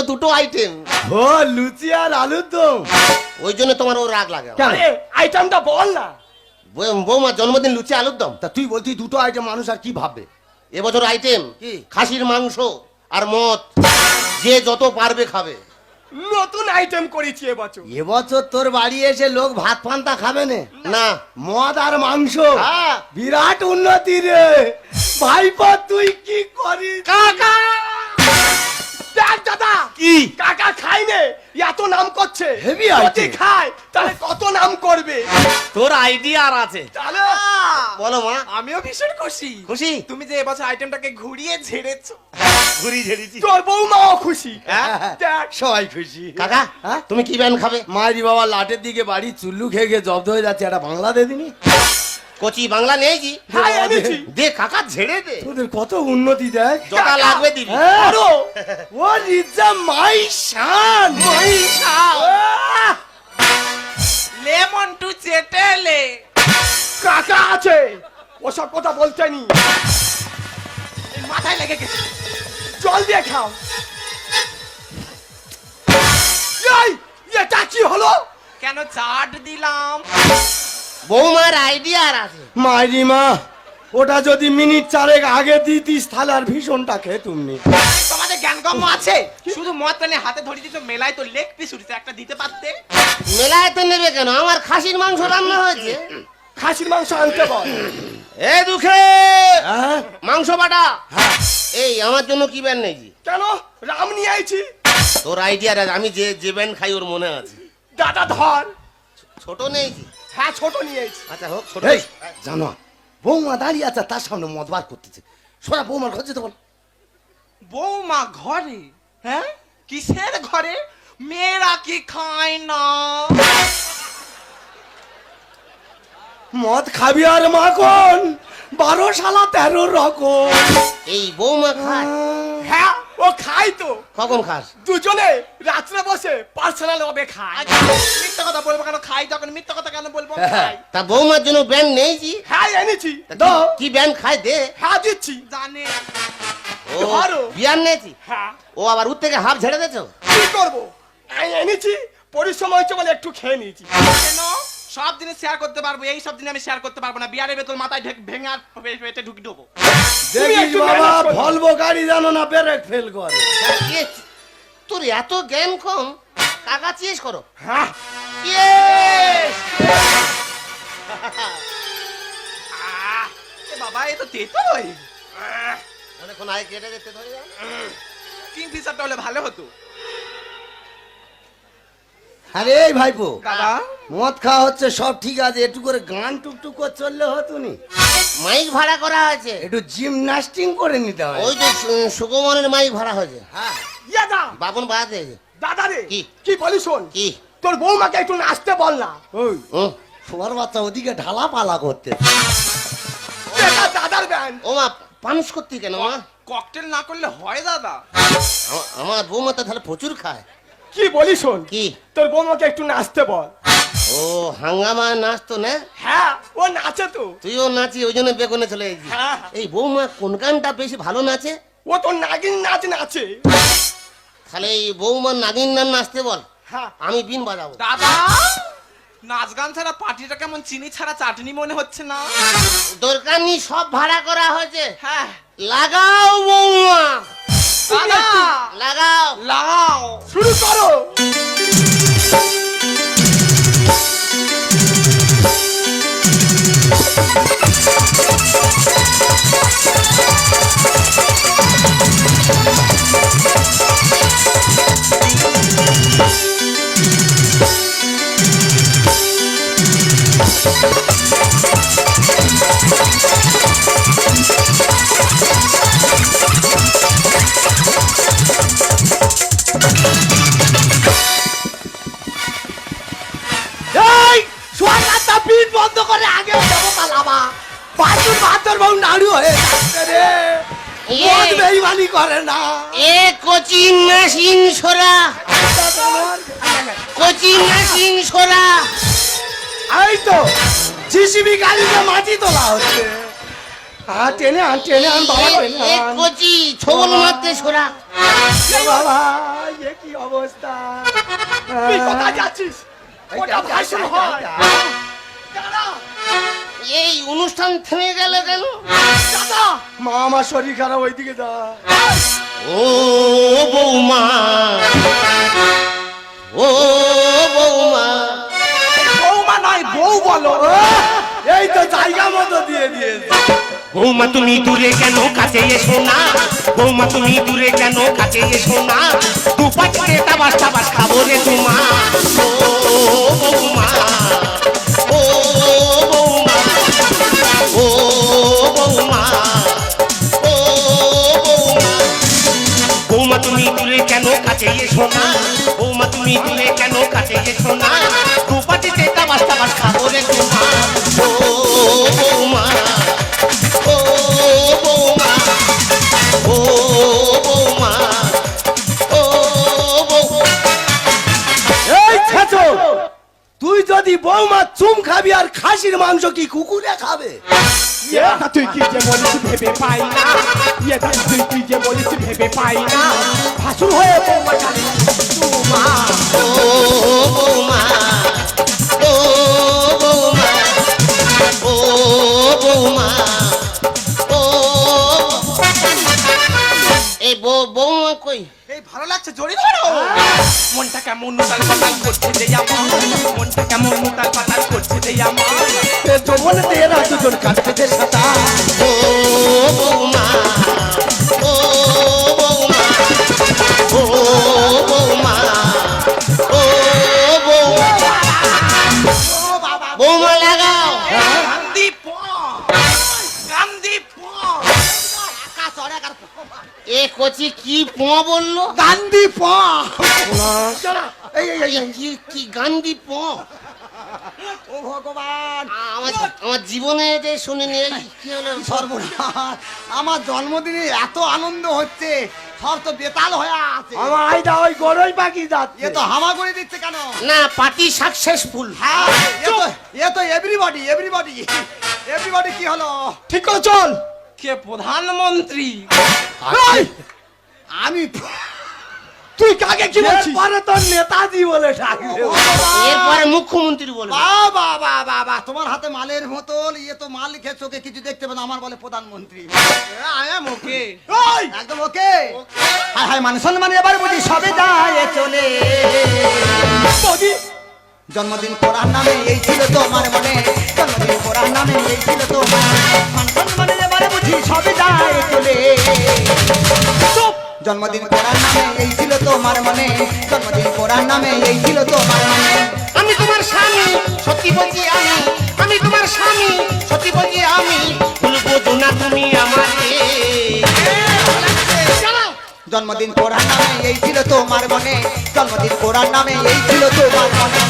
তো দুটো আইটেম। ও লুচি আর আলুর দম, ওই জন্য তোমার ও রাগ লাগে। আরে আইটেমটা বল না। বৌমার জন্মদিন লুচি আলুর দম। তা তুই বলতি দুটো আইটেম, মানুষ আর কি ভাববে? এবছর আইটেম কি? খাসির মাংস আর মদ, যে যত পারবে খাবে। নতুন আইটেম করেছি এবছর। এবছর তোর বাড়ি এসে লোক ভাত পান্তা খাবে না, মদ আর মাংস। হ্যাঁ। বিরাট উন্নতি রে ভাইপো, তুই কি করিস? কাকা দেখ দাদা, কি কাকা খাই নে, এত নাম করছে। Heavy যদি item। খায় তাহলে কত নাম করবে। তোর আইডিয়া আর আছে। তাহলে বলো মা। আমিও ভীষণ খুশি। খুশি? তুমি যে এবছর আইটেমটাকে ঘুরিয়ে ঝেড়েছো। ঘুরি ঝেড়েছি। তোর বৌমাও খুশি। হ্যাঁ, দেখ সবাই খুশি। কাকা হ্যাঁ? তুমি কি ব্যান খাবে? মায়েরি বাবা লাটের দিকে বাড়ি চুল্লু খেয়ে গিয়ে জব্দ হয়ে যাচ্ছে, একটা বাংলা দে দিনি। কচি বাংলা নেই জি? হ্যাঁ এনেছি। দে কাকা, ঝেড়ে দে, তোদের কত উন্নতি দেখ। জটা লাগবে দিবি। হ্যাঁ? আরো What is the my son? Lemon টু চেটেলে। কাকা আছে, ওসব কথা বলতে নি। মাথায় লেগে গেছে। জল দিয়ে খাও। এই এটা কি হলো? কেন চাট দিলাম? বৌমার আইডিয়া আর আছে। মায়েরি মা, ওটা যদি মিনিট চারেক আগে দিতিস তাহলে আর ভীষণটা খেতুমনি। তোমাদের জ্ঞানগম্য আছে? শুধু মদ টানে হাতে ধরিয়ে দিত, মেলায় তো লেগ পিস উঠেছে, একটা দিতে পারতে। মেলায় তো নেবে কেন? আমার খাসির মাংস রান্না হয়েছে। খাসির মাংস আনতে বল। এ দুঃখে হ্যাঁ? মাংস বাটা। এই আমার জন্য কি ব্যান নেই জি? কেন? রাম নিয়ে আইছি। তোর আইডিয়া আমি যে যে ব্যান খাই ওর মনে আছে। দাদা ধর। ছোট নেই জি? হ্যাঁ ছোট নিয়ে আইছি। আচ্ছা হোক ছোট। এই জানো, বৌমা দাঁড়িয়ে আছে, তার সামনে মদ বার করতেছে। সোনা বৌমার ঘর যেতে বল। বৌমা ঘরে? হ্যাঁ, কিসের ঘরে? মেয়েরা কি খায় না? মদ খাবি আর মাখন, 12 শালা 13 রকম। এই বৌমা খায়? হ্যাঁ ও খাই তো। কখন খাস? দুজনে রাত্রে বসে পার্সোনাল ভাবে খাই। আচ্ছা, মিথ্যা কথা বলবো কেন? খাই তখন মিথ্যা কথা কেন বলবো? খাই। তা বৌমার জন্য ব্যান নেই জি? হ্যাঁ এনেছি। তা দাও। কি ব্যান খায় দে। হ্যাঁ দিচ্ছি। জানে। ও ধরো। বিয়ার নেছি? হ্যাঁ ও আবার উঠ থেকে হাফ ঝেড়ে দিয়েছো? কি করবো, আমি এনেছি, পরিশ্রম হয়েছে বলে একটু খেয়ে নিয়েছি। কেন? সব জিনিস শেয়ার করতে পারবো, এই সব দিনে আমি শেয়ার করতে পারবো না। বিয়ারের ভেতর মাথায় ভেঙে আর পেটে ঢুকি দেবো। দেখিস একটু বাবা, ম্যানেজ করো। ভলভো গাড়ি জানো না, ব্রেক ফেল করে। তোর এত জ্ঞান কম, কাকা চিয়েস করো। হ্যাঁ Yes! এ বাবা, এ তো তেতোই। অনেকক্ষণ আগে কেটে যেতে ধরে যাও। কিং ফিশারটা হলে ভালো হতো। আরে এই ভাইপো, দাদা, মদ খাওয়া হচ্ছে সব ঠিক আছে, একটু করে গান টুকটুক করে চললে হতো নি? মাইক ভাড়া করা হয়েছে। একটু জিমনাস্টিং করে নিতে হয়। ওই তো সুকুমনের মাইক ভাড়া হয়েছে। হ্যাঁ। ইয়াদা বাপন বাড়াতে হয়েছে। দাদা রে কি? কি বলি শোন, কি? তোর বৌমাকে একটু নাচতে বল না। ওই হুম? শোয়ার বাচ্চা ওদিকে ঢালা পালা করতে। এটা দাদার ব্যান্ড। ও মা, পানুষ করতি কেন মা? ককটেল না করলে হয় দাদা? আমার বৌমা তো তাহলে প্রচুর খায়। কি বলি শোন, কি? তোর বৌমাকে একটু নাচতে বল। ও হাঙ্গামা নাচতো না? হ্যাঁ ও নাচে তো। তুইও নাচি, ওই জন্য বেগুনে চলে গেছি। হ্যাঁ। এই বৌমা কোন গানটা বেশি ভালো নাচে? ও তো নাগিন নাচ নাচে। তাহলে এই বৌমার নাগিন নাচ নাচতে বল, হ্যাঁ আমি বিন বাজাবো। দাদা, নাচ গান ছাড়া পার্টিটা কেমন চিনি ছাড়া চাটনি মনে হচ্ছে না? দরকার নেই, সব ভাড়া করা হয়েছে। হ্যাঁ লাগাও বৌমা, দাদা, লাগাও। লাগাও। শুরু করো। এই শোয়ার রাতটা পিঠ বন্ধ করে আগে যাবো পালাবা। বাছুর বাছুর বউ নাড়ু হয়ে যাচ্ছে রে। মদ বেইমানি করে না। এ কচি মেশিন ছোড়া, কচি মেশিন ছোড়া। এই তো জিসিবি গাড়িতে মাটি তোলা হচ্ছে। টেনে আন বাবা টেনে এ আন। কচি ছবল মারতে সোরা। এ বাবা এ কি অবস্থা। তুই কোথায় যাচ্ছিস? ওটা ভাষণ হয়। দাঁড়া, এই অনুষ্ঠান থেমে গেল কেন? দাদা, মা আমার শরীর খারাপ ওইদিকে যা। ও বৌমা, ও বৌমা, বৌমা নয় বউ বলো। এই তো জায়গা মতো দিয়ে দিয়েছে। বৌমা তুমি দূরে কেন কাছে এসো না? বৌমা তুমি দূরে কেন কাছে এসো না? দুপাটিতে তাবাস তাবাস খাবো রে তোমা। ও বৌমা, ও বৌমা, ও বৌমা, ও বৌমা। বৌমা তুমি দূরে কেন কাছে এসো না? বৌমা তুমি দূরে কেন কাছে এসো না? দুপাটিতে তাবাস তাবাস খাবো রে তোমা। ও বৌমা, ও বৌমা, ও বৌমা, ও বৌমা। এই ছেচো, তুই যদি বৌমা চুম খাবি আর খাসির মাংস কি কুকুরে খাবে? এটা তুই কি যে বলিস ভেবে পাই না। এটা তুই কি যে বলিস ভেবে পাই না। ভাসুর হয়ে বৌমা জানি তোমা। ও বৌমা, ও বৌমা, ও বৌমা, ও এই বৌমা কই? এই ভালো লাগছে জড়ি ধরো। মনটা কেমন উতাল পাতাল করছে যে আমার, মনটা কেমন উতাল পাতাল করছে যে আমার। এ যৌবনেতে এরা দুজন কাটতেছে সাতা। ও বৌমা, ও বৌমা, ও বৌমা, ও বৌমা। বৌমা লাগাও। গান্ধী প গান্ধী প এ কচি কি পো বললো? গান্ধী পা। কি গান্ধী প? ও ভগবান, আমার জীবনে যে শুনিনি। এই কি হলো? সর্বনাশ, আমার জন্মদিনে এত আনন্দ হচ্ছে, সব তো বেতাল হয়ে আছে। আমার আইডা ওই গরই পাখি যাচ্ছে। এ তো হামা করে দিচ্ছে কেন? না পার্টি সাকসেসফুল। হ্যাঁ, এ তো এভরিবডি কি হলো? ঠিক করে চল। কে প্রধানমন্ত্রী? এই, আমি তুই কাকে কি বলছিস? পরে তো নেতাজি বলে ডাকবে। এরপরে মুখ্যমন্ত্রী বলবে। বাবা বাবা বাবা, তোমার হাতে মালের বোতল, ইয়ে তো মাল লিখে চোখে কিছু দেখতে পাবে না, আমার বলে প্রধানমন্ত্রী। আই এম ওকে। এই, একদম ওকে। হায় হায়, মান সম্মান এবার বুঝি সবে যায় চলে। বৌদি, জন্মদিন করার নামে এই ছিল তোমার মনে, জন্মদিন করার নামে এই ছিল তোমার মান সম্মান এবারে বুঝি সবে যায় চলে। চুপ। জন্মদিন করার নামে এই ছিল তোমার মনে, জন্মদিন করার নামে এই ছিল তোমার মনে। আমি তোমার স্বামী সত্যি বলছি আমি, আমি তোমার স্বামী সত্যি বলছি আমি, ভুলবো না তুমি আমাকে। জন্মদিন করার নামে এই ছিল তোমার মনে, জন্মদিন করার নামে এই ছিল তোমার মনে।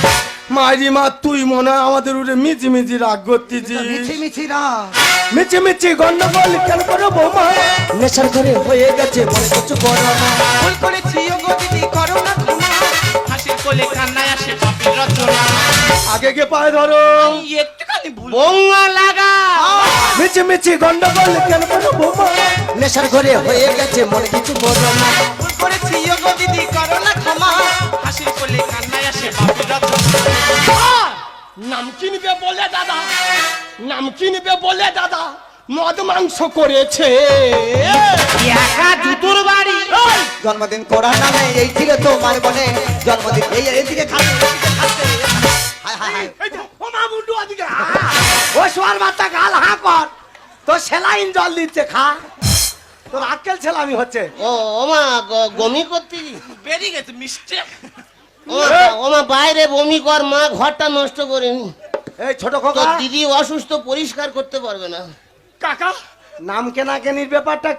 মারি মা, তুই মনে হয় আমাদের উপরে মিছি মিছি রাগ করতেছিস। মিছি মিছি না, মিছি মিছি গন্ডগোল কেন করো বৌমা? নেশার ঘরে হয়ে গেছে মনে কিছু করো না। ভুল করেছি ও গো দিদি করো না ক্ষমা। হাসির কোলে কান্নায় আসে পাপের রচনা। আগে কে পায়ে ধরো। এই একটুখানি ভুল। বৌমা লাগা। মিছি মিছি গন্ডগোল কেন করো বৌমা? নেশার ঘরে হয়ে গেছে মনে কিছু করো না। ভুল করেছি ও গো দিদি করো না ক্ষমা। হাসির কোলে কান্নায় আসে পাপের রচনা। নামকিন বে বলে দাদা, নামকিন বে বলে দাদা মদ মাংস করেছে। একা জুতোর বাড়ি। জন্মদিন করার নামে এই ছিল তোমার মনে, জন্মদিন এই এদিকে খাচ্ছে, এদিকে খাচ্ছে। হায় হায় হায়, এই যে, ও মা মুন্ডু ওদিকে। ও শোয়ার বাচ্চা গাল হাঁ কর, তো সেলাইন জল দিচ্ছে খা, তোর আক্কেল ছেলামি হচ্ছে। ওমা বমি করতে। বেরিয়ে গেছে মিস্টেক। ওমা বাইরে বমি কর মা, ঘরটা নষ্ট করেনি। এই ছোট তোর খোকা, দিদি অসুস্থ, পরিষ্কার করতে পারবে না। কাকা, নাম কেনা কেনির ব্যাপারটা